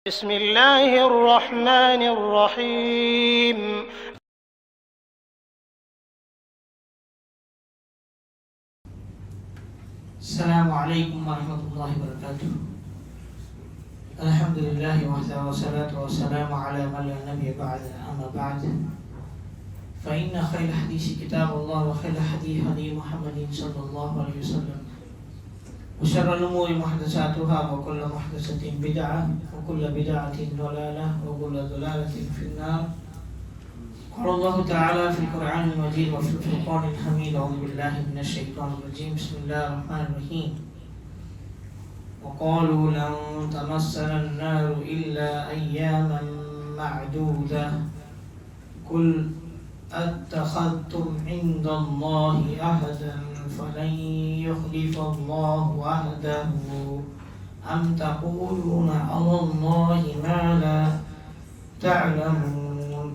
بسم الله الرحمن الرحيم. السلام عليكم ورحمة الله وبركاته. الحمد لله وحده والصلاة والسلام على من لا نبي بعد. أما بعد فإن خير الحديث كتاب الله وخير الحديث هدي محمد صلى الله عليه وسلم وشر الأمور محدثاتها وكل محدثة بدعة وكل بدعة ضلالة وكل ضلالة في النار. قال الله تعالى في القرآن المجيد وفي الفرقان الحميد: أعوذ بالله من الشيطان الرجيم. بسم الله الرحمن الرحيم. وقالوا لن تمسنا النار إلا أياما معدودة قل أتخذتم عند الله عهدا فلن يخلف الله عهده أم تقولون على الله ما لا تعلمون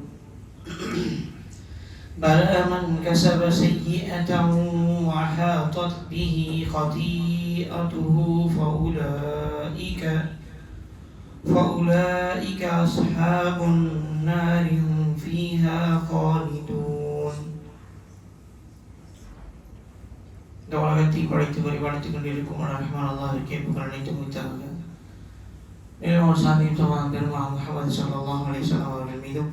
بلى من كسب سيئة وأحاطت به خطيئته فأولئك أصحاب النار هم فيها خالدون. இந்த உலகத்தை படைத்து பரிபாலித்துக் கொண்டிருக்கும் ரஹ்மான் அல்லாஹ்விற்கே புகழ் அனைத்தும் உரித்தாகுக. மேலும் சாந்தியும் சமாதானம் பெருமான் முஹம்மது ஸல்லல்லாஹு அலைஹி வஸல்லம் அவர்கள் மீதும்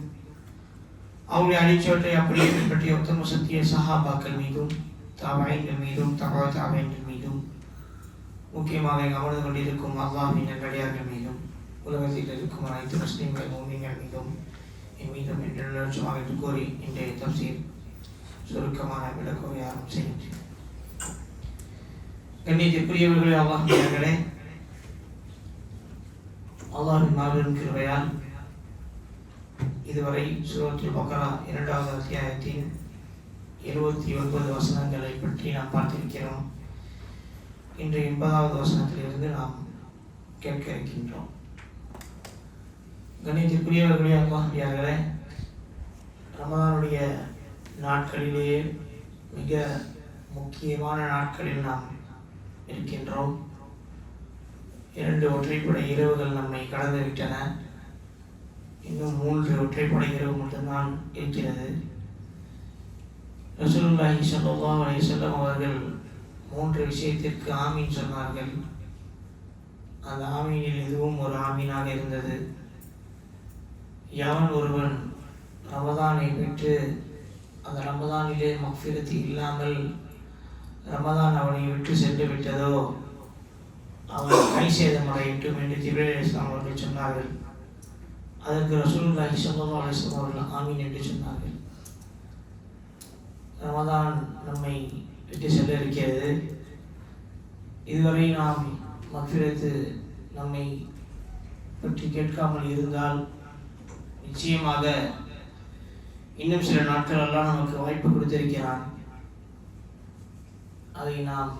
அவருடைய அடிச்சோற்றை அப்படியே பின்பற்றிய உத்தம சத்திய சஹாபாக்கள் மீதும் தாபீன்கள் மீதும் தாபீன்கள் மீதும் முக்கியமாக அமர்ந்து கொண்டிருக்கும் அல்லாஹ்வின் நல்லடியார்கள் மீதும் உலகத்தில் இருக்கும் அனைத்து முஸ்லிம்கள் முஃமின்கள் மீதும் என் மீதும் என்று லட்சமாக என்று கூறி இன்றைய தஃசீர் சுருக்கமான விளக்கத்தை ஆரம்பம் செய்கின்றேன். கண்ணியத்திற்குரியவர்களே, அல்லாஹ்வின் அல்லாஹ்வின் மாபெரும் கிருபையால் இதுவரை சூரத்துல் பக்ரா 2வது அத்தியாயத்தின் 79 வசனங்களை பற்றி நாம் பார்த்திருக்கிறோம். இன்று 80வது வசனத்திலிருந்து நாம் கேட்க இருக்கின்றோம். கண்ணியத்திற்குரியவர்களே, அல்லாஹ்வியார்களே, ரமதானுடைய நாட்களிலேயே மிக முக்கியமான நாட்களில் நாம் இருக்கின்றோம். 2 ஒற்றைப்படை இரவுகள் நம்மை கடந்து விட்டன. இன்னும் 3 ஒற்றைப்படை இரவு மட்டும்தான் இருக்கிறது. ரசூலுல்லாஹி ஸல்லல்லாஹு அலைஹி வஸல்லம் அவர்கள் 3 விஷயத்திற்கு ஆமீன் சொன்னார்கள். அந்த ஆமீனில் இதுவும் ஒரு ஆமீனாக இருந்தது. எவன் ஒருவன் ரமதானை பெற்று அந்த ரமதானிலே மக்ஃபிரத் இல்லாமல் ரமதான் அவனை விட்டு சென்று விட்டதோ அவன் கை சேதமடையட்டும் என்று ஜிப்ரீல் அலைஹிஸ்ஸலாம் அவர்கள் சொன்னார்கள். அதற்கு ரசூலுல்லாஹி ஸல்லல்லாஹு அலைஹி வஸல்லம் அவர்கள் ஆமீன் என்று சொன்னார்கள். ரமதான் நம்மை விட்டு செல்ல இருக்கிறது. இதுவரை நாம் மக்ஃபிரத்து நம்மை பற்றி கேட்காமல் இருந்தால் நிச்சயமாக இன்னும் சில நாட்கள் எல்லாம் நமக்கு வாய்ப்பு கொடுத்திருக்கிறான். அதை நாம்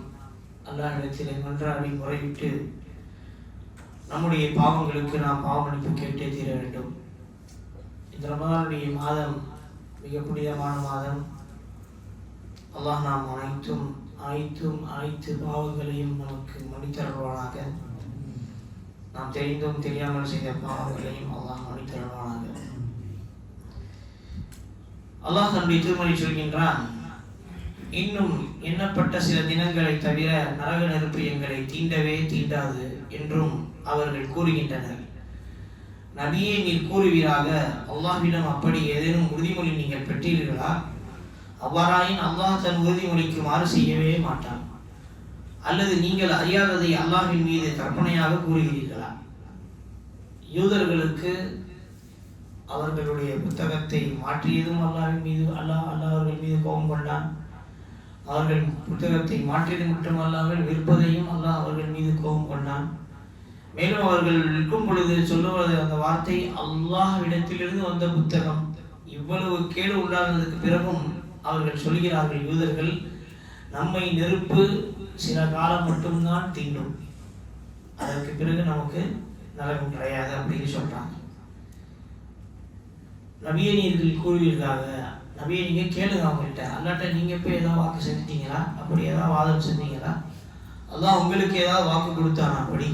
அல்லாஹ்விடத்திலே மன்றாடி முறையிட்டு நம்முடைய பாவங்களுக்கு நாம் பாவமன்னிப்பு கேட்டே தீர வேண்டும். இந்த ரமதானுடைய மாதம் மிக புனிதமான மாதம். அல்லாஹ் நாம் அனைத்து பாவங்களையும் நமக்கு மன்னித்தருள்வானாக. நாம் தெரிந்தும் தெரியாமல் செய்த பாவங்களையும் அல்லாஹ் மன்னித்தருள்வானாக. அல்லாஹ் தன்னுடைய திருமறை சொல்கின்றான்: இன்னும் எண்ணப்பட்ட சில தினங்களை தவிர நரக நெருப்பு எங்களை தீண்டவே தீண்டாது என்றும் அவர்கள் கூறுகின்றனர். நபியே, நீர் கூறுவீராக, அல்லாஹ்விடம் அப்படி ஏதேனும் உறுதிமொழி நீங்கள் பெற்றீர்களா? அவ்வாறாயின் அல்லாஹ் தன் உறுதிமொழிக்கு மாறு செய்யவே மாட்டான். அல்லது நீங்கள் அறியாததை அல்லாஹ்வின் மீது கற்பனையாக கூறுகிறீர்களா? யூதர்களுக்கு அவர்களுடைய புத்தகத்தை மாற்றியதும் அல்லாஹ்வின் மீது அல்லாஹ் அவர்கள் மீது கோபம் கொண்டான். அவர்கள் புத்தகத்தை மாற்றியது மட்டுமல்லாமல் விற்பதையும் அல்லாஹ் அவர்கள் மீது கோபம் கொண்டான். மேலும் அவர்கள் இருக்கும் பொழுது சொல்லுவது அந்த வார்த்தை, அல்லாஹ்விடத்திலிருந்து வந்த புத்தகம். இவ்வளவு கேடு உண்டானதுக்கு பிறகும் அவர்கள் சொல்கிறார்கள், யூதர்கள், நம்மை நெருப்பு சில காலம் மட்டும்தான் தீண்டும், அதற்கு பிறகு நமக்கு நரகம் கிடையாது அப்படின்னு சொல்றாங்க. நபியே, நீர்கள் கூறுவீர்களாக, நபியை நீங்கள் கேளுங்க அவங்கள்ட்ட, அல்லாட்ட நீங்கள் போய் ஏதாவது வாக்கு செஞ்சிட்டீங்களா? அப்படி ஏதாவது வாதம் செஞ்சீங்களா? அல்லாஹ் உங்களுக்கு ஏதாவது வாக்கு கொடுத்தானா? அப்படி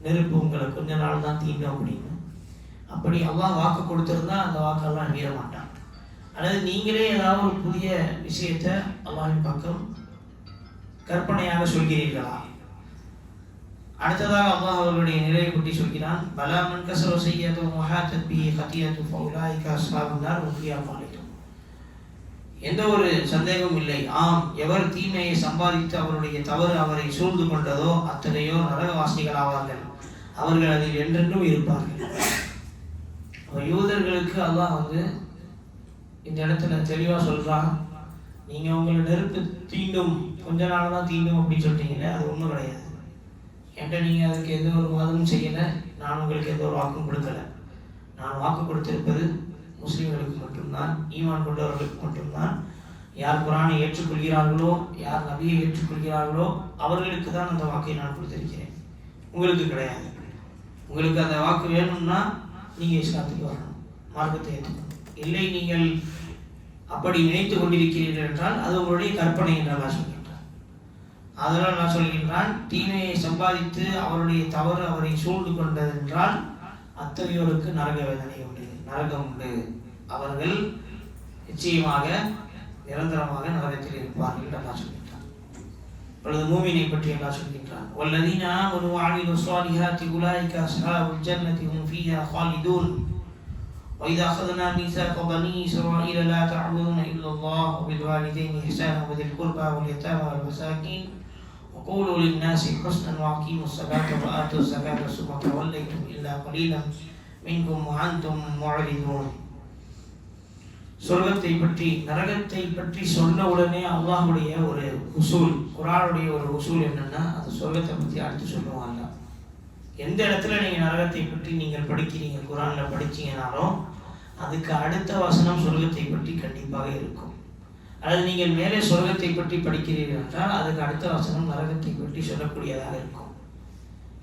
நெருப்பு உங்களை கொஞ்ச நாள் தான் தீண்டும் அப்படின்னு. அப்படி அல்லாஹ் வாக்கு கொடுத்துருந்தா அந்த வாக்கெல்லாம் மீற மாட்டான். அல்லது நீங்களே ஏதாவது ஒரு புதிய விஷயத்தை அல்லாஹ்வின் பக்கம் கற்பனையாக சொல்கிறீர்களா? அடுத்ததாக அல்லாஹ் அவர்களுடைய நிலையை பற்றி சொல்கிறான். பலா மன் கஸர ஸய்யிஅத்து வஹாத்தத் பிஹி கதியத்து ஃபஉலாயிக அஸ்ஹாபுன் நார் ஹும் ஃபீஹா காலிதூன். எந்த ஒரு சந்தேகமும் இல்லை, ஆம், எவர் தீமையை சம்பாதித்து அவருடைய தவறு அவரை சூழ்ந்து கொண்டதோ அத்தகையோ நரகவாசிகள் ஆவார்கள், அவர்கள் அதில் என்றென்றும் இருப்பார்கள். யூதர்களுக்கு அல்லாஹ் இந்த இடத்துல தெளிவாக சொல்கிறான், நீங்கள் உங்களை நெருப்பு தீண்டும் கொஞ்ச நாள் தான் தீண்டும் அப்படின்னு சொல்லிட்டீங்களே, அது ஒன்றும் கிடையாது. என்கிட்ட நீங்கள் அதுக்கு எந்த ஒரு வாதமும் செய்யலை, நான் உங்களுக்கு எந்த ஒரு வாக்கும் கொடுக்கலை. நான் வாக்கு கொடுத்திருப்பது முஸ்லீம்களுக்கு மட்டும்தான், ஈமான் கொண்டவர்களுக்கு மட்டும்தான். யார் குரானை ஏற்றுக்கொள்கிறார்களோ, யார் நபியை ஏற்றுக்கொள்கிறார்களோ அவர்களுக்கு தான் அந்த வாக்கை நான் கொடுத்திருக்கிறேன், உங்களுக்கு கிடையாது. உங்களுக்கு அந்த வாக்கு வேணும்னா நீங்கள் இஸ்லாத்துக்கு வரணும், மார்க்கத்தை ஏற்றுக்கணும். இல்லை நீங்கள் அப்படி நினைத்து கொண்டிருக்கிறீர்கள் என்றால் அது உங்களுடைய கற்பனை என்று நான் சொல்கின்றான். அதனால் நான் சொல்கின்றான், தீமையை சம்பாதித்து அவருடைய தவறு அவரை சூழ்ந்து கொண்டது என்றால் அத்தகையோருக்கு நரக வேதனை உண்டு, நரகம் உண்டு, அவர்கள் நிச்சயமாக நிரந்தரமாக நரகத்தில் இருப்பார்கள் என்று அல்லாஹ் சொல்கின்றான். இப்பொழுது மூமினை பற்றி அல்லாஹ் சொல்கின்றான். வல்லதீன ஆமனு வஅமிலு ஸாலிஹாத்தி உலாயிக அஸ்ஹாபுல் ஜன்னதி ஹும் ஃபீஹா காலிதூன். وإذا أخذنا ميثاق بني إسرائيل لا تعبدون إلا الله وبالوالدين إحسانا وذي القربى واليتامى والمساكين وقولوا للناس حسنا وأقيموا الصلاة وآتوا الزكاة ثم توليتم إلا قليلا منكم وأنتم معرضون. சொர்க்கத்தை பற்றி நரகத்தை பற்றி சொன்ன உடனே அல்லாஹ்வுடைய ஒரு உசூல், குர்ஆனுடைய ஒரு உசூல் என்னன்னா, அது சொர்க்கத்தை பற்றி அடுத்து சொல்லுவாங்க. எந்த இடத்துல நீங்கள் நரகத்தை பற்றி நீங்கள் படிக்கிறீங்க, குர்ஆனில் படிச்சீங்கனாலும் அதுக்கு அடுத்த வசனம் சொர்க்கத்தை பற்றி கண்டிப்பாக இருக்கும். அல்லது நீங்கள் மேலே சொர்க்கத்தை பற்றி படிக்கிறீர்கள் என்றால் அதுக்கு அடுத்த வசனம் நரகத்தை பற்றி சொல்லக்கூடியதாக இருக்கும்.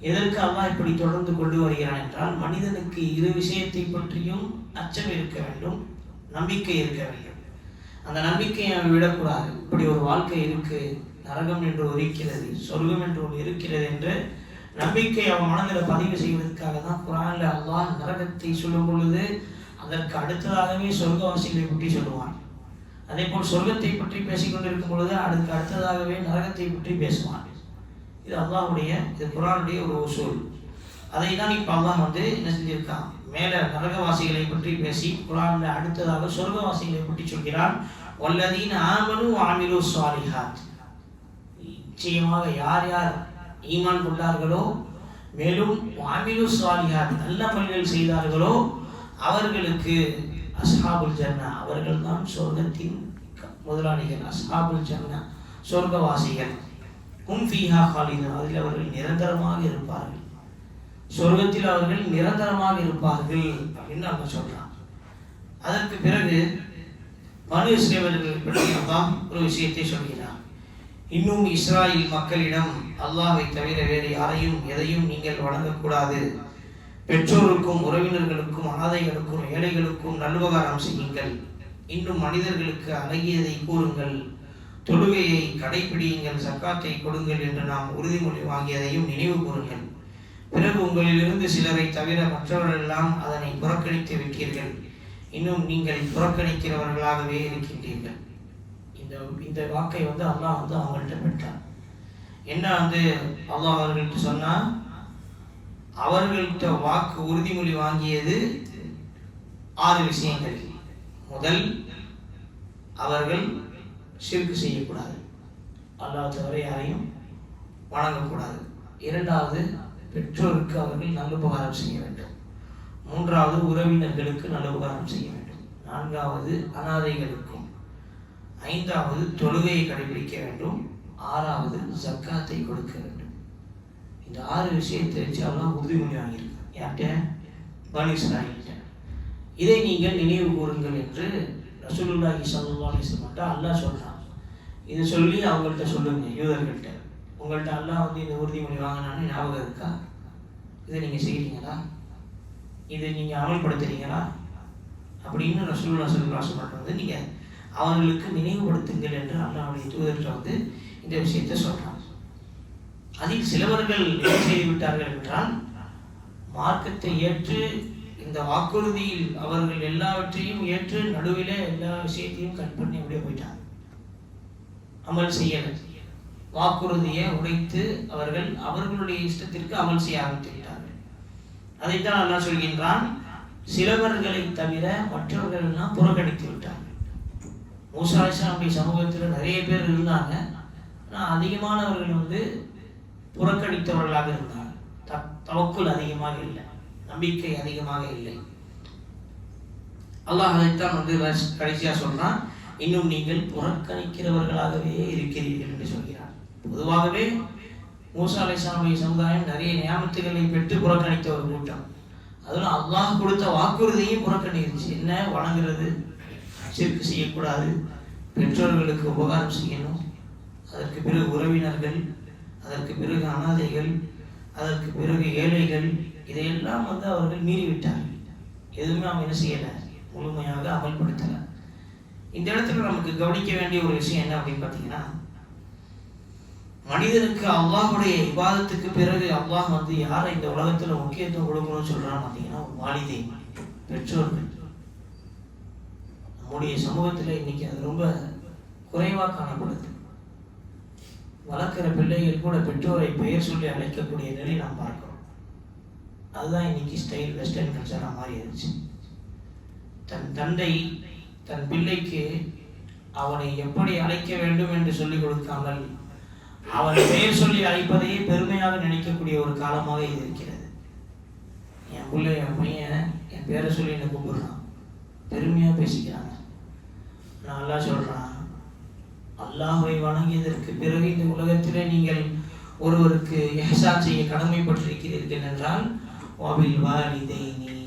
எதற்கு அல்லாஹ் இப்படி தொடர்ந்து கொண்டு வருகிறான் என்றால், மனிதனுக்கு இரு விஷயத்தை பற்றியும் அச்சம் இருக்க வேண்டும், நம்பிக்கை இருக்க வேண்டும். அந்த நம்பிக்கையை அவன் விடக்கூடாது. இப்படி ஒரு வாழ்க்கை இருக்கு, நரகம் என்று ஒரு இருக்கிறது, சொர்க்கம் என்று ஒரு இருக்கிறது என்று நம்பிக்கை அவன் மனதில் பதிவு செய்வதற்காக தான் குர்ஆனில் அல்லாஹ் நரகத்தை சொல்லும் பொழுது அதற்கு அடுத்ததாகவே சொர்க்கவாசிகளை பற்றி சொல்லுவான். அதே போல் சொர்க்கத்தை பற்றி பேசிக்கொண்டிருக்கும் பொழுது அதுக்கு அடுத்ததாகவே நரகத்தை பற்றி பேசுவான். இது அல்லாஹ்வுடைய, இது குர்ஆனுடைய ஒரு உசூல். அதை தான் இப்போ அல்லாஹ் என்ன செஞ்சிருக்கான், மேலே நரகவாசிகளை பற்றி பேசி குர்ஆனில் அடுத்ததாக சொர்க்கவாசிகளை பற்றி சொல்கிறான். வல்லதீன ஆமனு வஅமிலு ஸாலிஹாத். நிச்சயமாக யார் யார் ஈமான் கொண்டார்களோ, மேலும் வஅமிலு ஸாலிஹாத் நல்ல அமல்கள் செய்தார்களோ அவர்களுக்கு அஸ்ஹாபுல் ஜன்னா, அவர்கள் தான் சொர்க்கத்தின் முதலாளிகள். அஸ்ஹாபுல் ஜன்னா, சொர்க்கவாசிகள். ஹும் ஃபீஹா காலிதூன், அதில் அவர்கள் நிரந்தரமாக இருப்பார்கள், சொர்க்கத்தில் அவர்கள் நிரந்தரமாக இருப்பார்கள் அப்படின்னு நம்ம சொல்றான். அதற்கு பிறகு பனு இஸ்ரவேலர்கள் பற்றி அல்லாஹ் ஒரு விஷயத்தை சொல்கிறார். இன்னும் இஸ்ராயேல் மக்களிடம் அல்லாஹ்வை தவிர வேறு யாரையும் எதையும் நீங்கள் வணங்கக்கூடாது. பெற்றோருக்கும் உறவினர்களுக்கும் அனாதைகளுக்கும் ஏழைகளுக்கும் நல்லுபகாரம் செய்யுங்கள். இன்னும் மனிதர்களுக்கு அழகியதை கூறுங்கள், தொழுகையை கடைபிடியுங்கள், சக்காத்தை கொடுங்கள் என்று நாம் உறுதிமொழி வாங்கியதையும் நினைவு கூறுங்கள். பிறகு உங்களிலிருந்து சிலரை தவிர மற்றவர்களெல்லாம் அதனை புறக்கணித்து விட்டீர்கள். இன்னும் நீங்கள் புறக்கணிக்கிறவர்களாகவே இருக்கின்றீர்கள். இந்த வாக்கை அல்லாஹ் அவங்கள்ட்ட பெற்றான். என்ன அல்லாஹ் அவர்கள்ட்ட சொன்னா, அவர்கள்ட்ட வாக்கு உறுதிமொழி வாங்கியது 6 விஷயங்கள். முதல், அவர்கள் ஷிர்க் செய்யக்கூடாது, அல்லாஹ் தவிர யாரையும் வணங்கக்கூடாது. இரண்டாவது, பெற்றோருக்கு அவர்கள் நல்லுபகாரம் செய்ய வேண்டும். மூன்றாவது, உறவினர்களுக்கு நல்லுபகாரம் செய்ய வேண்டும். நான்காவது, அனாதைகளுக்கும். ஐந்தாவது, தொழுகையை கடைபிடிக்க வேண்டும். ஆறாவது, ஜக்காத்தை கொடுக்க வேண்டும். இந்த 6 விஷயத்தை வச்சு அல்லாஹ் உறுதிமொழி வாங்கியிருக்கான். யார்கிட்ட? பனு இஸ்ராயீல்கிட்ட. இதை நீங்கள் நினைவு கூறுங்கள் என்று ரசூலுல்லாஹி ஸல்லல்லாஹு அலைஹி வஸல்லம் அல்லாஹ் சொல்றான். இதை சொல்லி அவங்கள்ட்ட சொல்லுங்க, யூதர்கள்ட்ட, உங்கள்கிட்ட அல்லாஹ் இந்த உறுதிமொழி வாங்கினான்னு ஞாபகம் இருக்கா? இதை நீங்கள் செய்கிறீங்களா? இதை நீங்கள் அமல்படுத்துறீங்களா? அப்படின்னு ரசூலுல்லாஹி ஸல்லல்லாஹு அலைஹி வஸல்லம் நீங்கள் அவர்களுக்கு நினைவுபடுத்துங்கள் என்று அல்லாஹ்வுடைய தூதர்கிட்ட இந்த விஷயத்தை சொல்றாங்க. அதில் சிலவர்கள் என்ன செய்து விட்டார்கள் என்றால், மார்க்கத்தை ஏற்று இந்த வாக்குறுதியில் அவர்கள் எல்லாவற்றையும் ஏற்று நடுவிலே எல்லா விஷயத்தையும் கட் பண்ணி அப்படியே போயிட்டாங்க. அமல் செய்யலை. வாக்குறுதியை உடைத்து அவர்களுடைய இஷ்டத்திற்கு அமல் செய்ய ஆரம்பித்து விட்டார்கள். அதைத்தான் அல்லாஹ் சொல்கின்றான், சிலவர்களை தவிர மற்றவர்கள் எல்லாம் புறக்கணித்து விட்டார்கள். மூசா அலைஹிஸ்ஸலாமுடைய சமூகத்தில் நிறைய பேர் இருந்தாங்க. ஆனால் அதிகமானவர்கள் புறக்கணித்தவர்களாக இருந்தாங்க. தவக்குல் அதிகமாக இல்லை, நம்பிக்கை அதிகமாக இல்லை. அல்லாஹ் அதைத்தான் கடைசியா சொல்றான், இன்னும் நீங்கள் புறக்கணிக்கிறவர்களாகவே இருக்கிறீர்கள் என்று சொல்கிறார். பொதுவாகவே மூசா அலைஹிஸ்ஸலாமுடைய சமுதாயம் நிறைய நியாமத்துகளை பெற்று புறக்கணித்த ஒரு கூட்டம். அதில் அல்லாஹ் கொடுத்த வாக்குறுதியையும் புறக்கணிச்சு. என்ன வணங்குறது, சிறுக்கு செய்யக்கூடாது, பெற்றோர்களுக்கு உபகாரம் செய்யணும், அதற்கு பிறகு உறவினர்கள், அதற்கு பிறகு அனாதைகள், அதற்கு பிறகு ஏழைகள், இதையெல்லாம் அவர்கள் மீறிவிட்டார்கள். எதுவுமே அவங்க என்ன செய்யலை, முழுமையாக அமல்படுத்தலை. இந்த இடத்துல நமக்கு கவனிக்க வேண்டிய ஒரு விஷயம் என்ன அப்படின்னு பார்த்தீங்கன்னா, மனிதனுக்கு அல்லாஹ்வுடைய இபாதத்துக்கு பிறகு அல்லாஹ் யாரை இந்த உலகத்துல முக்கியத்துவம் கொடுக்கணும்னு சொல்றான்னு பார்த்தீங்கன்னா, வாலிதை, பெற்றோர்கள். நம்முடைய சமூகத்துல இன்னைக்கு அது ரொம்ப குறைவாக காணப்படுது. வளர்க்கிற பிள்ளைகள் கூட பெற்றோரை பெயர் சொல்லி அழைக்கக்கூடிய நிலை நாம் பார்க்கிறோம். அதுதான் இன்னைக்கு ஸ்டைல், வெஸ்டர்ன் கல்ச்சராக மாறிடுச்சு. தன் தந்தை தன் பிள்ளைக்கு அவனை எப்படி அழைக்க வேண்டும் என்று சொல்லிக் கொடுக்காமல் அவனை பெயர் சொல்லி அழைப்பதையே பெருமையாக நினைக்கக்கூடிய ஒரு காலமாக இது இருக்கிறது. என் பிள்ளை, என் பையன் என் பேரை சொல்லி என்னை கூப்பிடுறான், பெருமையாக பேசிக்கிறாங்க. நான் அல்லாஹ் சொல்றான், அல்லாஹ்வை வணங்கியதற்கு பிறகு இந்த உலகத்திலே நீங்கள் ஒருவருக்கு இஹ்சான் செய்ய கடமைப்பட்டிருக்கிறீர்கள் என்றால், வபில் வாலிதைனி,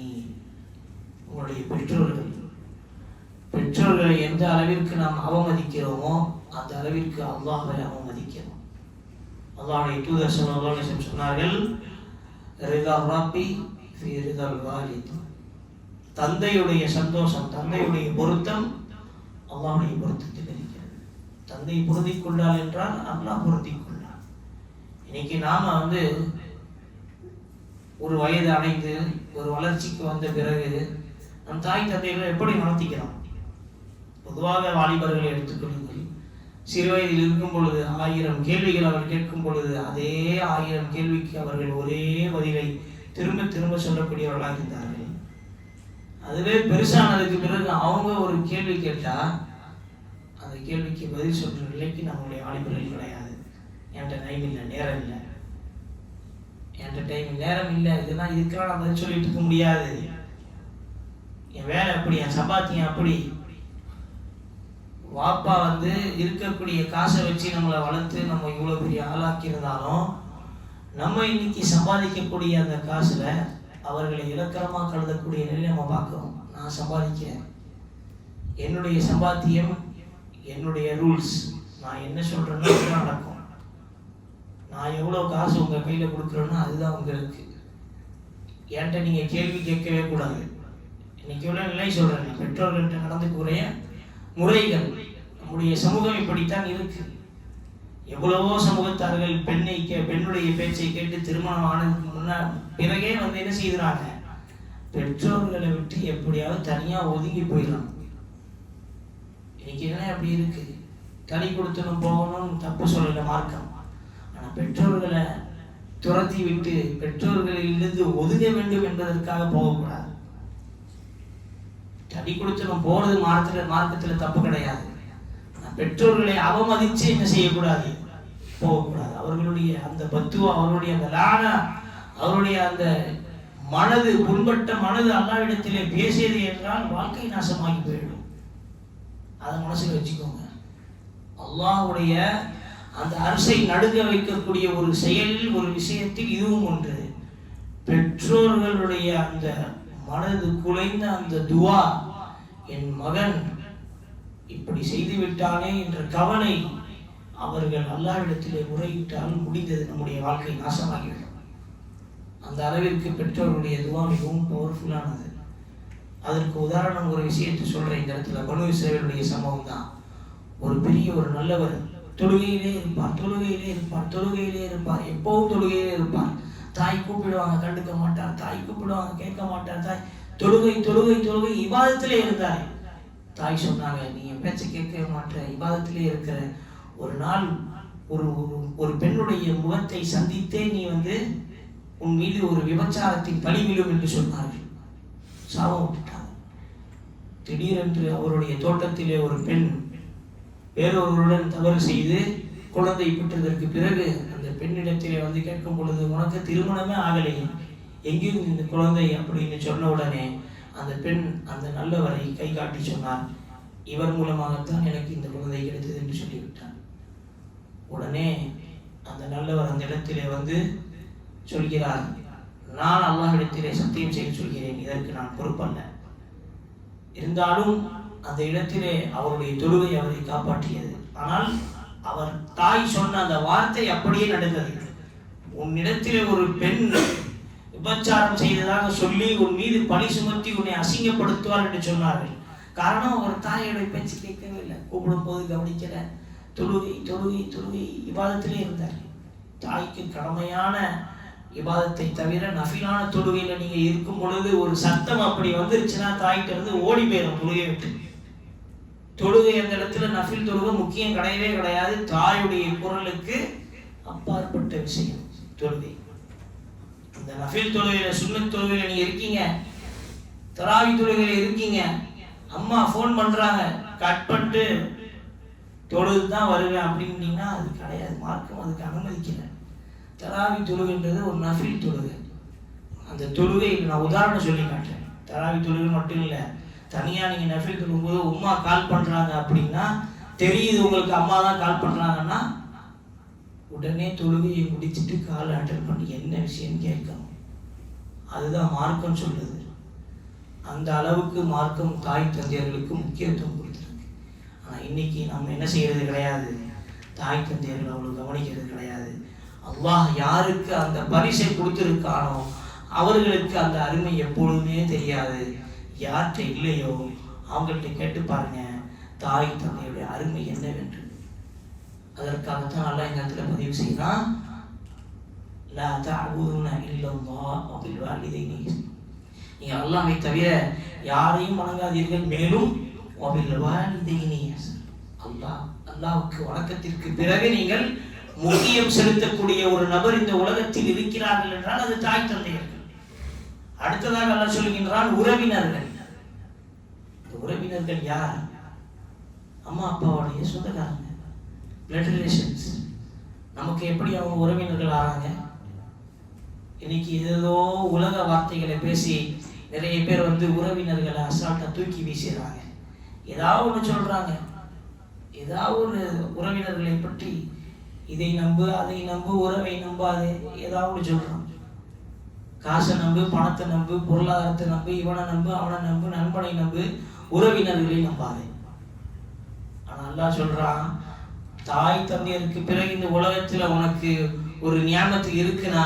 உங்களுடைய பெற்றோர்களை எந்த அளவிற்கு நாம் அவமதிக்கிறோமோ அந்த அளவிற்கு அல்லாஹ்வை அவமதிக்கிறோம். அல்லாஹ்வுடைய தூதர் ஸல்லல்லாஹு அலைஹி வஸல்லம் சொன்னார்கள், ரிதா ரப்பி ஃபீ ரிதல் வாலித், தந்தையுடைய சந்தோஷம், தந்தையுடைய பொருத்தம் அல்லாஹ்வுடைய பொருத்தத்தில் இருக்கிறது. தந்தை பொருந்திக் கொண்டால் என்றால் அல்லாஹ் பொருந்திக் கொண்டார். இன்னைக்கு நாம ஒரு வயது அடைந்து ஒரு வளர்ச்சிக்கு வந்த பிறகு நம் தாய் தந்தைகளை எப்படி நடத்திக்கிறோம்? பொதுவாக வாலிபர்களை எடுத்துக்கொள்ளுங்கள். சிறு வயதில் இருக்கும் பொழுது 1000 கேள்விகள் அவர் கேட்கும் பொழுது அதே 1000 கேள்விக்கு அவர்கள் ஒரே பதிலை திரும்ப திரும்ப சொல்லக்கூடியவர்களாக இருந்தார்கள். அதுவே பெருசானதுக்கு பிறகு அவங்க ஒரு கேள்வி கேட்டா அந்த கேள்விக்கு பதில் சொல்ற நிலைக்கு நம்மளுடைய வாலிபர்கள் கிடையாது. என்கிட்ட டைம் இல்லை, நேரம் இல்லை, என்கிட்ட டைம் நேரம் இல்லை, இதெல்லாம் இதுக்கெல்லாம் நான் பதில் சொல்லிட்டு இருக்க முடியாது, என் வேலை அப்படி, என் சம்பாத்தியம் அப்படி. வாப்பா இருக்கக்கூடிய காசை வச்சு நம்மளை வளர்த்து நம்ம இவ்வளோ பெரிய ஆளாக்கி இருந்தாலும் நம்ம இன்னைக்கு சம்பாதிக்கக்கூடிய அந்த காசுல அவர்களை இலக்கரமாக கருதக்கூடிய நிலையை நம்ம பார்க்கிறோம். நான் சம்பாதிக்கிறேன், என்னுடைய சம்பாத்தியம், என்னுடைய ரூல்ஸ், நான் என்ன சொல்றேன்னா அதுதான் நடக்கும். நான் எவ்வளோ காசு உங்க கையில கொடுக்குறேன்னா அதுதான் உங்களுக்கு. என்கிட்ட நீங்க கேள்வி கேட்கவே கூடாது. இன்னைக்கு எவ்வளோ நிலை சொல்றேன், பெற்றோர்கள்ட்ட நடந்துக்கூடிய முறைகள், நம்முடைய சமூகம் இப்படித்தான் இருக்கு. எவ்வளவோ சமூகத்தார்கள் பெண்ணுடைய பேச்சை கேட்டு திருமணம் ஆனதுக்கு பிறகே என்ன செய்யறாங்க, பெற்றோர்களை விட்டு எப்படியாவது தனியா ஒதுங்கி போயிடலாம். இன்னைக்கு என்ன அப்படி இருக்கு, தனி கொடுத்தனும் போகணும் தப்பு சொல்லல மார்க்கம். ஆனா பெற்றோர்களை துரத்தி விட்டு பெற்றோர்களிலிருந்து ஒதுங்க வேண்டும் என்பதற்காக போகக்கூடாது. தனி கொடுத்தனும் போறது மார்க்கத்துல தப்பு கிடையாது. பெற்றோர்களை அவமதிச்சு என்ன செய்யக்கூடாது, போகக்கூடாது. அவர்களுடைய அந்த பத்துவா, அவர்களுடைய அந்த லானா, அவருடைய அந்த மனது, புண்பட்ட மனது அல்லாஹ்விடத்திலே பேசியது என்றால் வாழ்க்கை நாசமாகி போயிடும். அதை மனசுல வச்சுக்கோங்க. அல்லாஹ்வுடைய அந்த அரசை நடுங்க வைக்கக்கூடிய ஒரு செயலில், ஒரு விஷயத்தில் இதுவும் ஒன்று. பெற்றோர்களுடைய அந்த மனது குலைந்த அந்த துவா, என் மகன் இப்படி செய்து விட்டானே என்ற கவலை, அவர்கள் அல்லாஹ்விடத்திலே முறையிட்டால் முடிந்தது, நம்முடைய வாழ்க்கை நாசமாகிவிடும். அந்த அளவிற்கு பெற்றோருடைய துவா மிகவும் பவர்ஃபுல்லானது. அதற்கு உதாரணம் ஒரு விஷயத்தை சொல்றேன் இந்த இடத்துல. பனு இஸ்ரவேலுடைய சம்பவம் தான். ஒரு பெரிய ஒரு நல்லவர் தொழுகையிலே இருப்பார், எப்பவும் தொழுகையிலே இருப்பார். தாய் கூப்பிடுவாங்க, கண்டுக்க மாட்டார். தாய் கூப்பிடுவாங்க, கேட்க மாட்டார். தாய் தொழுகை தொழுகை தொழுகை இபாதத்திலே இருந்தார். தாய் சொன்னாங்க, நீ என் பேச்சை கேட்க மாட்ட, இபாதத்திலே இருக்கிற. ஒரு நாள் ஒரு ஒரு பெண்ணுடைய முகத்தை சந்தித்தே நீ உன் மீது ஒரு விபச்சாரத்தின் பழி விழும் என்று சொன்னார்கள். சாபம் விட்டுட்டாங்க. திடீரென்று அவருடைய தோட்டத்திலே ஒரு பெண் வேறொருவருடன் தவறு செய்து குழந்தை பெற்றதற்கு பிறகு அந்த பெண்ணிடத்திலே கேட்கும் பொழுது, உனக்கு திருமணமே ஆகலையே, எங்கேயும் இந்த குழந்தை அப்படின்னு சொன்ன உடனே அந்த பெண் அந்த நல்லவரை கை காட்டி சொன்னார், இவர் மூலமாகத்தான் எனக்கு இந்த குழந்தை கிடைத்தது என்று சொல்லிவிட்டார். உடனே அந்த நல்லவர் அந்த இடத்திலே சொல்கிறார், நான் அல்லாஹ்விடத்திலே சத்தியம் செய்து சொல்கிறேன், இதற்கு நான் பொறுப்பல்ல. இருந்தாலும் அந்த இடத்திலே அவருடைய தொழுகை அவரை காப்பாற்றியது. ஆனால் அவர் தாய் சொன்ன அந்த வார்த்தை அப்படியே நடந்தது. உன்னிடத்திலே ஒரு பெண் விபச்சாரம் செய்ததாக சொல்லி உன் மீது பழி சுமத்தி உன்னை அசிங்கப்படுத்துவார் என்று சொன்னார்கள். காரணம், அவர் தாயோட பேச்சு கேட்கவே இல்லை, கூப்பிடும் போது கவனிக்கல, தொழுகை தொழுகை தொழுகை இபாதத்திலே இருந்தார். தாய்க்கு கடமையான இபாதத்தை தவிர நஃபிலான தொழுகையில நீங்க இருக்கும் பொழுது ஒரு சத்தம் அப்படி வந்துருச்சுன்னா தாய்கிட்ட இருந்து ஓடி போயிடும் தொழுகை விட்டு. தொழுகை அந்த இடத்துல நஃபில் தொழுகை முக்கியம் கிடையவே கிடையாது. தாயுடைய குரலுக்கு அப்பாற்பட்ட விஷயம் தொழுகை. அந்த நஃபில் தொழுகையில, சுன்னத் தொழுகையில நீங்க இருக்கீங்க, தராவி தொழுகையில இருக்கீங்க, அம்மா ஃபோன் பண்றாங்க, கட் பண்ணிட்டு தொழுதுதான் வருவேன் அப்படின்னீங்கன்னா அது கிடையாது. மார்க்கம் அதுக்கு அனுமதிக்கல. தராவி தொழுகைன்றது ஒரு நஃபில் தொழுகை. அந்த தொழுகை நான் உதாரணம் சொல்லி காட்டுறேன். தராவி தொழுகை மட்டும் இல்லை, தனியாக நீங்கள் நஃபில் தொழும்போது உம்மா கால் பண்ணுறாங்க அப்படின்னா தெரியுது உங்களுக்கு அம்மா தான் கால் பண்ணுறாங்கன்னா உடனே தொழுகையை முடிச்சுட்டு கால் அட்டன் பண்ணி என்ன விஷயம்னு கேட்கணும். அதுதான் மார்க்கம் சொல்லுது. அந்த அளவுக்கு மார்க்கம் தாய் தந்தையர்களுக்கு முக்கியத்துவம் கொடுத்துருக்கு. ஆனால் இன்னைக்கு நம்ம என்ன செய்யறது கிடையாது, தாய் தந்தையர்கள் அவ்வளோ கவனிக்கிறது கிடையாது. அல்லாஹ் யாருக்கு அந்த பரிசை கொடுத்திருக்கானோ அவர்களுக்கு அந்த அருமை எப்பொழுதுமே தெரியாது. யார்கிட்ட இல்லையோ அவங்கள்ட்ட கேட்டு பாருங்க தாய் தந்தையுடைய அருமை என்னவென்று. அதற்காகத்தான் அல்லாஹ் இந்த இடத்துல பதிவு செய்யலாம், லா தஅபுதுன இல்லல்லாஹ் வபில் வாலிதைனி, நீங்க அல்லாஹ்வை தவிர யாரையும் வணங்காதீர்கள், மேலும் வபில் வாலிதைனி, அல்லாஹ்வுக்கு வணக்கத்திற்கு பிறகு நீங்கள் முக்கியம் செலுத்தக்கூடிய ஒரு நபர் இந்த உலகத்தில் இருக்கிறார்கள் என்றால் அது தாய் தந்தையர்கள். அடுத்ததாக அல்லாஹ் சொல்கின்றான் உறவினர்கள். உறவினர்கள் யார்? அம்மா அப்பாவுடைய சொந்தக்காரங்க, பிளட் ரிலேஷன்ஸ். நமக்கு எப்படி அவங்க உறவினர்கள் ஆறாங்க? இன்னைக்கு ஏதோ உலக வார்த்தைகளை பேசி நிறைய பேர் உறவினர்களை அசால்ட்டா தூக்கி வீசுறாங்க. ஏதாவது ஒன்று சொல்றாங்க, ஏதாவது ஒரு உறவினர்களை பற்றி இதை நம்பு அதை நம்பு உறவை நம்பாது ஏதாவது சொல்றான். காசை நம்பு, பணத்தை நம்பு, பொருளாதாரத்தை நம்பு, இவனை நம்பு அவனை நம்பு, நண்பனை நம்பு, உறவினர்களை நம்பாது. ஆனா அல்லாஹ் சொல்றான், தாய் தந்தையருக்கு பிறகு இந்த உலகத்துல உனக்கு ஒரு நியாமத்து இருக்குன்னா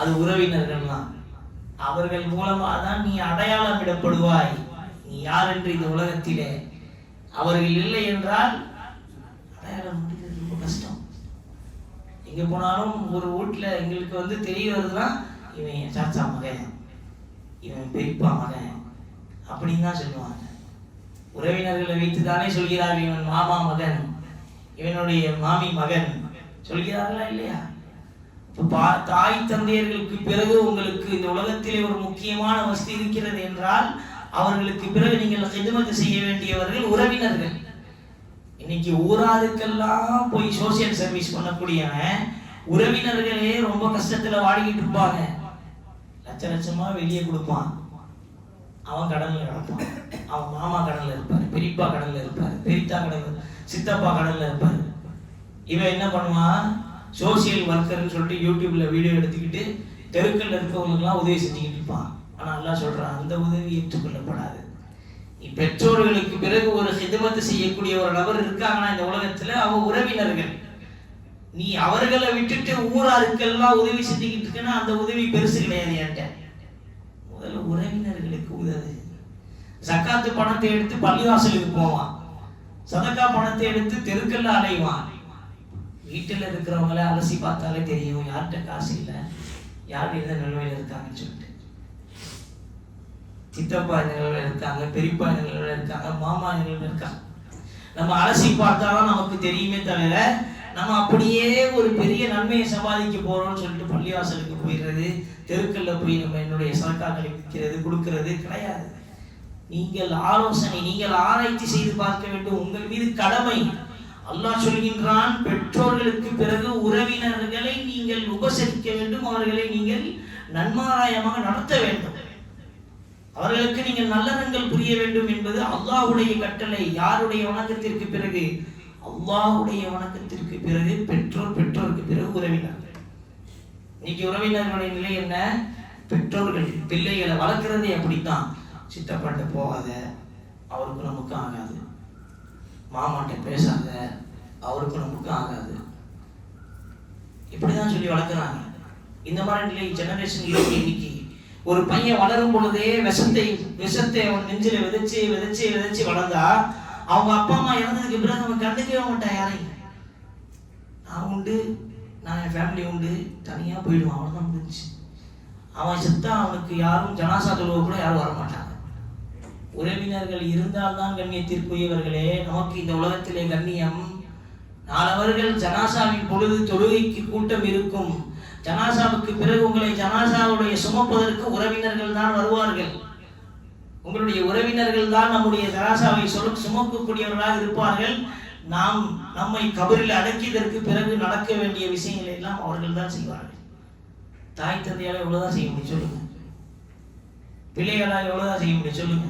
அது உறவினர்கள் தான். அவர்கள் மூலமா தான் நீ அடையாளமிடப்படுவாய், நீ யார் என்று இந்த உலகத்திலே. அவர்கள் இல்லை என்றால் அடையாளம் ரொம்ப கஷ்டம். எங்கே போனாலும் ஒரு வீட்டில் எங்களுக்கு தெரிய வருதுன்னா இவன் சாச்சா மகன், இவன் பெரியப்பா மகன் அப்படின்னு தான் சொல்லுவாங்க. உறவினர்களை வைத்து தானே சொல்கிறார்கள், இவன் மாமா மகன், இவனுடைய மாமி மகன் சொல்கிறார்களா இல்லையா? இப்போ தாய் தந்தையர்களுக்கு பிறகு உங்களுக்கு இந்த உலகத்திலே ஒரு முக்கியமான வசதி இருக்கிறது என்றால் அவர்களுக்கு பிறகு நீங்கள் ஹிதமத் செய்ய வேண்டியவர்கள் உறவினர்கள். இன்னைக்கு ஊராருக்கெல்லாம் போய் சோசியல் சர்வீஸ் பண்ணக்கூடியவன் உறவினர்களே ரொம்ப கஷ்டத்துல வாடிக்கிட்டு இருப்பாங்க. லட்ச லட்சமா வெளியே கொடுப்பான், அவன் கடல்ல கிடப்பான், அவன் மாமா கடல்ல இருப்பாரு, பெரியப்பா கடல்ல இருப்பாரு, பெரியத்தா கடல், சித்தப்பா கடல்ல இருப்பாரு. இவன் என்ன பண்ணுவான், சோசியல் ஒர்க்கர்னு சொல்லிட்டு யூடியூப்ல வீடியோ எடுத்துக்கிட்டு தெருக்கல்ல இருக்கவங்களுக்குலாம் உதவி செஞ்சுக்கிட்டு இருப்பான். ஆனா அல்லாஹ் சொல்றான், அந்த உதவி ஏற்றுக்கொள்ளப்படாது. பெற்றோர்களுக்கு பிறகு ஒரு ஹிதமத் செய்யக்கூடிய ஒரு நபர் இருக்காங்கன்னா இந்த உலகத்துல அவங்க உறவினர்கள். நீ அவர்களை விட்டுட்டு ஊராருக்கெல்லாம் உதவி செஞ்சுக்கிட்டு இருக்கன்னா அந்த உதவி பெருசு கிடையாது. என்கிட்ட முதல்ல உறவினர்களுக்கு உதவு. ஜக்காத்து பணத்தை எடுத்து பள்ளிவாசலுக்கு போவான், சதக்கா பணத்தை எடுத்து தெருக்கல்ல அலைவான். வீட்டில் இருக்கிறவங்கள அலசி பார்த்தாலே தெரியும் யார்கிட்ட காசு இல்லை, யார் எந்த நிலைமையில் இருக்காங்கன்னு சொல்லிட்டு. சித்தப்பா நிலைமையில் இருக்காங்க, பெரியப்பா நிலைமையில் இருக்காங்க, மாமா நிலைமையில் இருக்காங்க. நம்ம அலசி பார்த்தாலும் நமக்கு தெரியுமே தவிர நம்ம அப்படியே ஒரு பெரிய நன்மையை சம்பாதிக்க போறோம்னு சொல்லிட்டு பள்ளிவாசலுக்கு போயிடுறது, தெருக்கல்ல போய் நம்ம என்னுடைய சரக்காக்களை விற்கிறது கொடுக்கறது கிடையாது. நீங்கள் ஆலோசனை, நீங்கள் ஆராய்ச்சி செய்து பார்க்க வேண்டும். உங்கள் மீது கடமை. அல்லாஹ் சொல்கின்றான், பெற்றோர்களுக்கு பிறகு உறவினர்களை நீங்கள் உபசரிக்க வேண்டும், அவர்களை நீங்கள் நன்மாராயமாக நடத்த வேண்டும், அவர்களுக்கு நீங்கள் நல்லறங்கள் புரிய வேண்டும் என்பது அல்லாஹ்வுடைய கட்டளை. யாருடைய வணக்கத்திற்கு பிறகு? அல்லாஹ்வுடைய வணக்கத்திற்கு பிறகு பெற்றோர், பெற்றோருக்கு பிறகு உறவினர்கள். இன்னைக்கு உறவினர்களுடைய நிலை என்ன? பெற்றோர்கள் பிள்ளைகளை வளர்க்கிறதே அப்படித்தான். சித்தப்பாட்ட போகாத, அவருக்கு நமக்கு ஆகாது. மாமாட்ட பேசாத, அவருக்கு நமக்கு ஆகாது. இப்படிதான் சொல்லி வளர்க்குறாங்க. இந்த மாதிரி நிலை ஜெனரேஷன் இருக்கு இன்னைக்கு. ஒரு பையன் வளரும் பொழுதே விஷத்தை அவன் நெஞ்சில விதைச்சு விதைச்சு விதைச்சு வளர்ந்தா, அவங்க அப்பா அம்மா இறந்ததுக்கு பிறகு அவன் கண்டுக்கவே மாட்டான் யாரையும். நான் உண்டு, நான் என் ஃபேமிலி உண்டு, தனியா போயிடுவான். அவன்தான் முடிஞ்சு. அவன் செத்தா அவனுக்கு யாரும் ஜனாசா தொழுவ கூட யாரும் வரமாட்டாங்க. உறவினர்கள் இருந்தால்தான் கண்ணியத்திற்குரியவர்களே நமக்கு இந்த உலகத்திலே கண்ணியம். நாளவர்கள் ஜனாசாவின் பொழுது தொழுகைக்கு கூட்டம் இருக்கும். ஜனாசாவுக்கு பிறகு உங்களை ஜனாசாவுடைய சுமப்பதற்கு உறவினர்கள் தான் வருவார்கள். உங்களுடைய உறவினர்கள் தான் நம்முடைய ஜனாசாவை சுமக்கக்கூடியவர்களாக இருப்பார்கள். நாம் நம்மை கபரில் அடக்கியதற்கு பிறகு நடக்க வேண்டிய விஷயங்களை எல்லாம் அவர்கள் தான் செய்வார்கள். தாய் தந்தையால எவ்வளவுதான் செய்ய முடியும் சொல்லுங்க? பிள்ளைகளால் எவ்வளவுதான் செய்ய முடியும் சொல்லுங்க?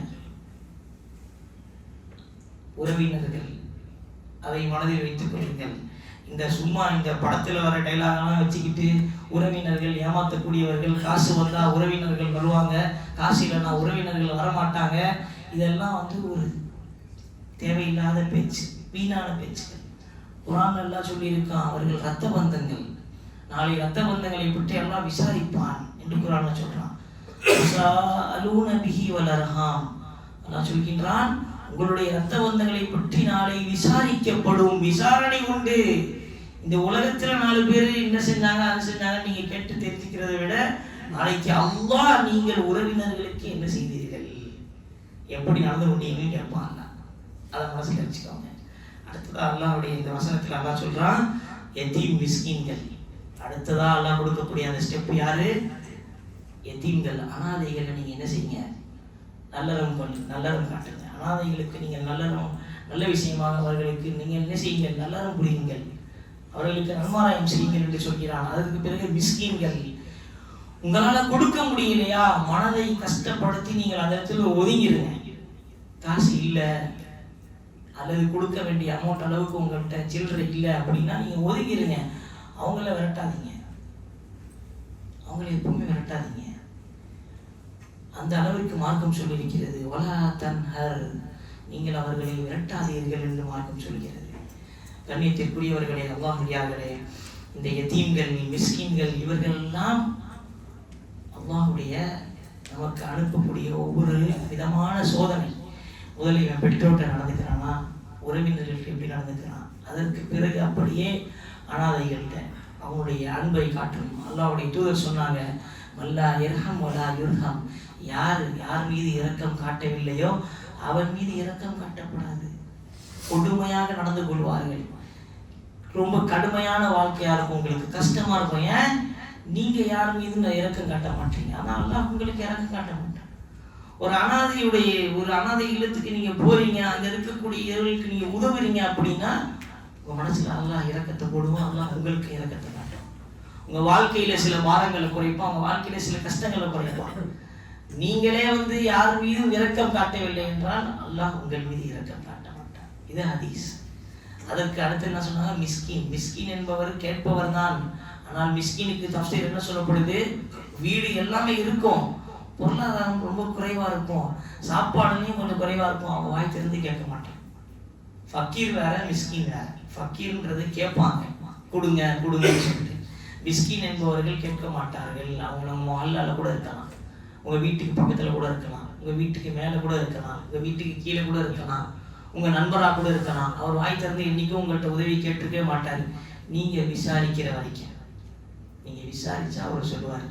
உறவினர்கள், அதை மனதில் வைத்துக் கொள்ளுங்கள். இந்த சும்மா இந்த படத்துல வர டைலாகெல்லாம் வச்சுக்கிட்டு உறவினர்கள் ஏமாற்றக்கூடியவர்கள், காசு வந்தா உறவினர்கள் வருவாங்க, காசு இல்லைன்னா உறவினர்கள் வரமாட்டாங்க, இதெல்லாம் ஒரு தேவையில்லாத பேச்சு, வீணான பேச்சுகள். குர்ஆன் எல்லாம் சொல்லியிருக்கான், அவர்கள் ரத்த பந்தங்கள், நாளை ரத்த பந்தங்களை பற்றி எல்லாம் விசாரிப்பான் என்று குர்ஆன்ல சொல்றான். ஸஅலூன பிஹி வல் அர்ஹாம். அல்லாஹ் சொல்கின்றான், உங்களுடைய ரத்த பந்தங்களை பற்றி நாளை விசாரிக்கப்படும், விசாரணை உண்டு. இந்த உலகத்துல 4 பேர் என்ன செஞ்சாங்க அது செஞ்சாங்க நீங்க கேட்டு தெரிஞ்சுக்கிறதை விட, நாளைக்கு அல்லாஹ் நீங்கள் உறவினர்களுக்கு என்ன செய்தீர்கள், எப்படி நடந்து கொண்டீங்கன்னு கேட்பாங்க. அதை மனசுல வச்சுக்கோங்க. அடுத்ததா அல்லாஹ்வுடைய இந்த வசனத்துல அல்லாஹ் சொல்றான், யதீம் மிஸ்கீன்கள். அடுத்ததா அல்லாஹ் கொடுக்கக்கூடிய அந்த ஸ்டெப் யாரு? யதீம்கள், அனாதைகளை நீங்க என்ன செய்யுங்க? நல்லறம் காட்டுங்க. அனாதைகளுக்கு நீங்கள் நல்ல விஷயமாக அவர்களுக்கு நீங்கள் என்ன செய்யுங்கள்? நல்லறம் புரியுங்கள், அவர்களுக்கு நன்மாராயம் செய்யுங்கள் என்று சொல்கிறான். அதற்கு பிறகு மிஸ்கீன்கள், உங்களால் கொடுக்க முடியலையா, மனதை கஷ்டப்படுத்தி நீங்கள் அந்த இடத்துல ஒதுங்கிடுங்க. காசு இல்லை அல்லது கொடுக்க வேண்டிய அமௌண்ட் அளவுக்கு உங்கள்கிட்ட சில்லறை இல்லை அப்படின்னா நீங்கள் ஒதுங்கிடுங்க. அவங்கள விரட்டாதீங்க, அவங்கள எப்பவுமே விரட்டாதீங்க. அந்த அளவிற்கு மார்க்கம் சொல்லியிருக்கிறது. வலா தன்ஹர், நீங்கள் அவர்களை விரட்டாதீர்கள் என்று மார்க்கம் சொல்கிறது. கண்ணியத்திற்குரியவர்களே, அல்லாஹ்வியார்களே, இந்த யதீம்கள், மிஸ்கீன்கள், இவர்கள் எல்லாம் அல்லாஹ்வுடைய நமக்கு அனுப்பக்கூடிய ஒவ்வொரு விதமான சோதனை. முதலில் இவன் பெற்றோர்கிட்ட நடந்துக்கிறானா, உறவினர்களுக்கு எப்படி நடந்துக்கிறான், அதற்கு பிறகு அப்படியே அனாதைகள்கிட்ட அவனுடைய அன்பை காட்டணும். அல்லாஹ்வுடைய தூதர் சொன்னாங்க, வல்லா இர்ஹம் வலா யுர்ஹம், யார் மீது இரக்கம் காட்டவில்லையோ அவன் மீது இரக்கம் காட்டப்படாது. கொடுமையாக நடந்து கொள்வார்கள். ரொம்ப கடுமையான வாழ்க்கையா இருக்கும், உங்களுக்கு கஷ்டமா இருக்கும். ஏன் நீங்க யார் மீது இரக்கம் காட்ட மாட்டீங்க? ஆனா அல்லாஹ் உங்களுக்கு இரக்கம் காட்ட மாட்டான். ஒரு அனாதை இல்லத்துக்கு நீங்க போறீங்க, அங்க இருக்கக்கூடியவர்களுக்கு நீங்க உதவுறீங்க அப்படின்னா உங்க மனசுல அல்லாஹ் இரக்கத்தை போடுவோம், அல்லாஹ் உங்களுக்கு இரக்கத்தை காட்டும். உங்க வாழ்க்கையில சில பாரங்களை குறைப்பான், உங்க வாழ்க்கையில சில கஷ்டங்களை குறைப்பான். நீங்களே யார் மீதும் இரக்கம் காட்டவில்லை என்றால் அல்லாஹ் உங்கள் மீது இரக்கம் காட்ட மாட்டான். இது ஹதீஸ். அதற்கு அடுத்து என்ன சொன்னாங்க? மிஸ்கின். மிஸ்கின் என்பவர் கேட்பவர் தான். ஆனால் மிஸ்கினுக்கு தஃப்சீர் என்ன சொல்லப்படுது? வீடு எல்லாமே இருக்கும், பொருளாதாரம் ரொம்ப குறைவா இருக்கும், சாப்பாடுலையும் கொஞ்சம் குறைவா இருக்கும், அவங்க வாய் திறந்து கேட்க மாட்டான். ஃபக்கீர் வேற, மிஸ்கின் வேற. ஃபக்கீர்ன்றது கேட்பாங்க, கொடுங்க கொடுங்கன்னு சொல்லிட்டு. மிஸ்கின் என்பவர்கள் கேட்க மாட்டார்கள். அவங்க நம்ம மஹல்லால கூட இருக்கலாம், உங்க வீட்டுக்கு பக்கத்துல கூட இருக்கலாம், உங்க வீட்டுக்கு மேல கூட இருக்கலாம், உங்க வீட்டுக்கு கீழே கூட இருக்கலாம், உங்க நண்பரா கூட இருக்கலாம். அவர் வாய் திறந்து என்னைக்கும் உங்கள்கிட்ட உதவி கேட்டிருக்கவே மாட்டாரு. நீங்க விசாரிக்கிற வரைக்கும், நீங்க விசாரிச்சா அவர் சொல்லுவார்,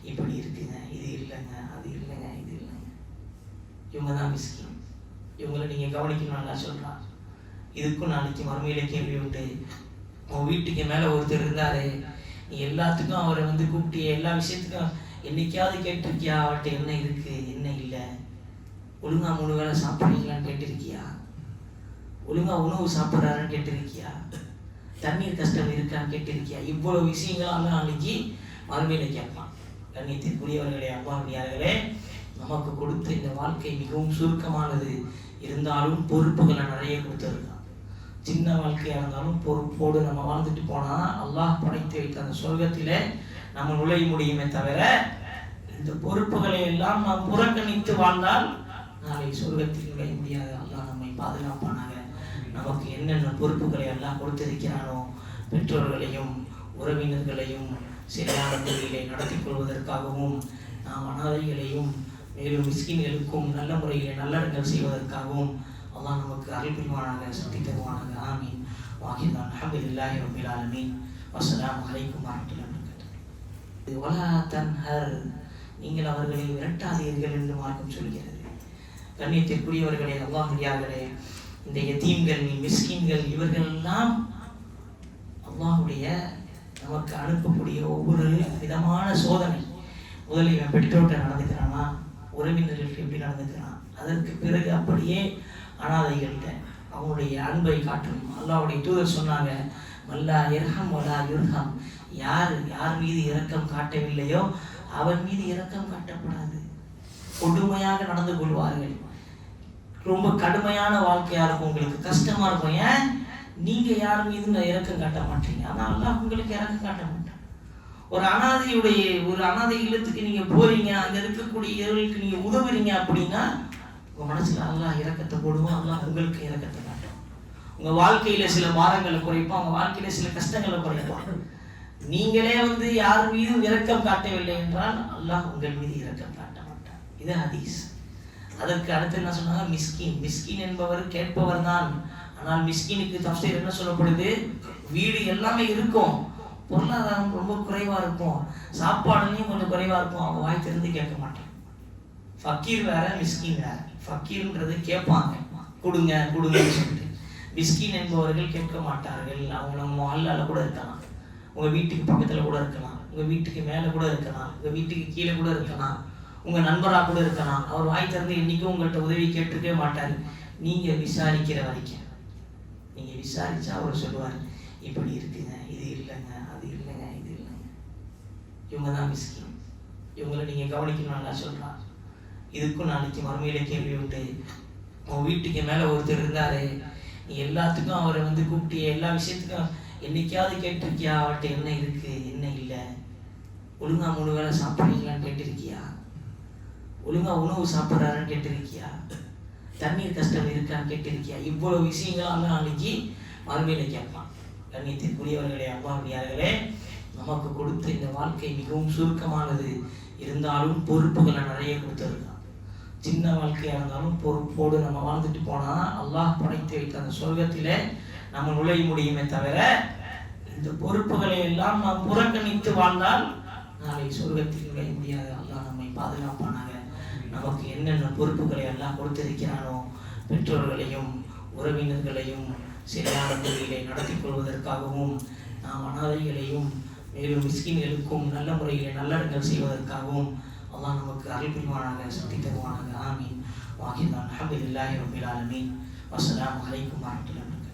இப்படி இருக்குங்க, இது இல்லைங்க, அது இல்லைங்க, இது இல்லைங்க. இவங்க தான் மிஸ்கின். இவங்களை நீங்கள் கவனிக்கணும். நல்லா சொல்கிறான். இதுக்கும் நாளைக்கு மறுமையில கேள்வி உண்டு. உன் வீட்டுக்கு மேலே ஒருத்தர் இருந்தாரு, நீ எல்லாத்துக்கும் அவரை கூப்பிட்டிய, எல்லா விஷயத்துக்கும் என்னைக்காவது கேட்டிருக்கியா அவர்கிட்ட என்ன இருக்கு என்ன இல்லை? ஒழுங்கா 3 வேளை சாப்பிட்றீங்களான்னு கேட்டிருக்கியா? ஒழுங்கா உணவு சாப்பிட்றாருன்னு கேட்டிருக்கியா? தண்ணீர் கஷ்டம் இருக்கான்னு கேட்டிருக்கியா? இவ்வளவு விஷயங்களால நாளைக்கு மறுமையில கேட்பான். கண்ணியத்திற்குரியவர்களே, அல்லாஹ்வியார்களே, நமக்கு கொடுத்த இந்த வாழ்க்கை மிகவும் சுருக்கமானது. இருந்தாலும் பொறுப்புகளை நிறைய கொடுத்துருக்கான். சின்ன வாழ்க்கையாக இருந்தாலும் பொறுப்போடு நம்ம வாழ்ந்துட்டு போனால் அல்லாஹ் படைத்து வைத்த அந்த சொர்க்கத்திலே நம்ம நுழைய முடியுமே தவிர, இந்த பொறுப்புகளை எல்லாம் நாம் புறக்கணித்து வாழ்ந்தால் நாளை சொர்க்கத்தில் நுழைய முடியாது. அல்லாஹ் நம்மை பாதுகாப்பானாக. நமக்கு என்னென்ன பொறுப்புகளை எல்லாம் கொடுத்திருக்கிறானோ, பெற்றோர்களையும் உறவினர்களையும் சரியான முறையிலே நடத்தி கொள்வதற்காகவும், நாம் அனாதைகளையும் மேலும் மிஸ்கின்களுக்கும் நல்ல முறையில் நல்லடங்கள் செய்வதற்காகவும் அல்லாஹ் நமக்கு அருள் புரிவானாக, சக்தி தருவானாக. ஆமீன். வாஹிதான் அல்ஹம்துலில்லாஹி ரப்பில் ஆலமீன். வஸ்ஸலாமு அலைக்கும் வரஹ்மத்துல்லாஹி வபரகாத்துஹு. வலா தன்ஹர், நீங்கள் அவர்களை விரட்டாதீர்கள் என்று மார்க்கம் சொல்கிறது. கண்ணியத்திற்குரியவர்களே, அல்லாஹ்வியார்களே, இந்த யதீம்கள், மிஸ்கின்கள், இவர்கள் எல்லாம் அல்லாஹ்வுடைய நமக்கு அனுப்பக்கூடிய ஒவ்வொரு விதமான சோதனை. முதலில் இவன் பெற்றோர்கிட்ட நடந்துக்கிறானா, உறவினர்களுக்கு எப்படி நடந்துக்கிறான், அதற்கு பிறகு அப்படியே அனாதைகள்கிட்ட அவனுடைய அன்பை காட்டணும். அல்லாஹ்வுடைய தூதர் சொன்னாங்க, மல்லா இர்ஹம் வலா யுர்ஹம், யார் மீது இரக்கம் காட்டவில்லையோ அவன் மீது இரக்கம் காட்டப்படாது. கொடுமையாக நடந்து கொள்வார்கள். ரொம்ப கடுமையான வாழ்க்கையா இருக்கும், உங்களுக்கு கஷ்டமா இருக்கும். ஏன் நீங்க யார் மீது இரக்கம் காட்ட மாட்டீங்க? ஆனால் அல்லாஹ் உங்களுக்கு இரக்கம் காட்ட மாட்டான். ஒரு அனாதை இல்லத்துக்கு நீங்க போறீங்க, அங்க இருக்கக்கூடியவர்களுக்கு நீங்க உதவுறீங்க அப்படின்னா உங்க மனசுல அல்லாஹ் இரக்கத்தை போடுவோம். அல்லாஹ் உங்களுக்கு இரக்கத்தை காட்டும். உங்க வாழ்க்கையில சில பாரங்களை குறைப்பான், உங்க வாழ்க்கையில சில கஷ்டங்களை குறைப்பான். நீங்களே யார் மீதும் இரக்கம் காட்டவில்லை என்றால் அல்லாஹ் உங்கள் மீது இரக்கம் காட்ட மாட்டான். இது ஹதீஸ். அதற்கு அடுத்து என்ன சொன்னாங்க? மிஸ்கின் என்பவர் கேட்பவர் தான். ஆனால் மிஸ்கினுக்கு தஃப்சீர் என்ன சொல்லப்படுது? வீடு எல்லாமே இருக்கும், பொருளாதாரம் ரொம்ப குறைவா இருக்கும், சாப்பாடுலையும் கொஞ்சம் குறைவா இருக்கும், அவங்க வாய் திறந்து கேட்க மாட்டாங்க. ஃபக்கீர் வேற, மிஸ்கின் வேற. ஃபக்கீர்ன்றது கேட்பாங்க, கொடுங்க கொடுங்கன்னு சொல்லிட்டு. மிஸ்கின் என்பவர்கள் கேட்க மாட்டார்கள். அவங்க நம்ம மஹல்லால கூட இருக்கலாம், உங்க வீட்டுக்கு பக்கத்துல கூட இருக்கலாம், உங்க வீட்டுக்கு மேல கூட இருக்கலாம், உங்க வீட்டுக்கு கீழே கூட இருக்கலாம், உங்க நண்பரா கூட இருக்கலாம். அவர் வாய் திறந்து என்னைக்கும் உங்கள்கிட்ட உதவி கேட்டிருக்கவே மாட்டாரு. நீங்க விசாரிக்கிற வரைக்கும், நீங்க விசாரிச்சா அவர் சொல்லுவார், இப்படி இருக்குங்க, இது இல்லைங்க, அது இல்லைங்க, இது இல்லைங்க. இவங்க தான் மிஸ்கின். இவங்களை நீங்க கவனிக்கணும். நல்லா சொல்றான். இதுக்கும் நாளைக்கு மறுமையில கேள்வி உண்டு. உன் வீட்டுக்கு மேல ஒருத்தர் இருந்தாரு, நீ எல்லாத்துக்கும் அவரை கூப்பிட்டிய, எல்லா விஷயத்துக்கும் என்னைக்காவது கேட்டிருக்கியா அவர்கிட்ட என்ன இருக்கு என்ன இல்லை? ஒழுங்கா 3 வேளை சாப்பிட்றீங்களான்னு கேட்டிருக்கியா? ஒழுங்கா உணவு சாப்பிட்றாருன்னு கேட்டிருக்கியா? தண்ணீர் கஷ்டம் இருக்கான்னு கேட்டிருக்கியா? இவ்வளவு விஷயங்களால நாளைக்கு மறுமையில கேட்பான். கண்ணியத்திற்குரியவர்களே, அல்லாஹ்வியார்களே, நமக்கு கொடுத்த இந்த வாழ்க்கை மிகவும் சுருக்கமானது. இருந்தாலும் பொறுப்புகளை நிறைய கொடுத்துருக்கான். சின்ன வாழ்க்கையாக இருந்தாலும் பொறுப்போடு நம்ம வாழ்ந்துட்டு போனால் அல்லாஹ் படைத்து வைத்த அந்த சொர்க்கத்திலே நம்ம நுழைய முடியுமே தவிர, இந்த பொறுப்புகளை எல்லாம் நாம் புறக்கணித்து வாழ்ந்தால் நாளை சொர்க்கத்தில் நுழைய முடியாது. அல்லாஹ் நம்மை பாதுகாப்பானாக. நமக்கு என்னென்ன பொறுப்புகளை எல்லாம் கொடுத்திருக்கிறானோ, பெற்றோர்களையும் உறவினர்களையும் சரியான முறையிலே நடத்தி கொள்வதற்காகவும், நாம் அனாதைகளையும் மேலும் மிஸ்கின்களுக்கும் நல்ல முறையிலே நல்லடங்கள் செய்வதற்காகவும் அல்லாஹ் நமக்கு அருள் புரிவானாக, சக்தி தருவானாக. ஆமீன். வாஹிதான் அல்ஹம்துலில்லாஹி ரப்பில் ஆலமீன். வஸ்ஸலாமு அலைக்கும் வரஹ்மத்துல்லாஹி வபரகாத்துஹு.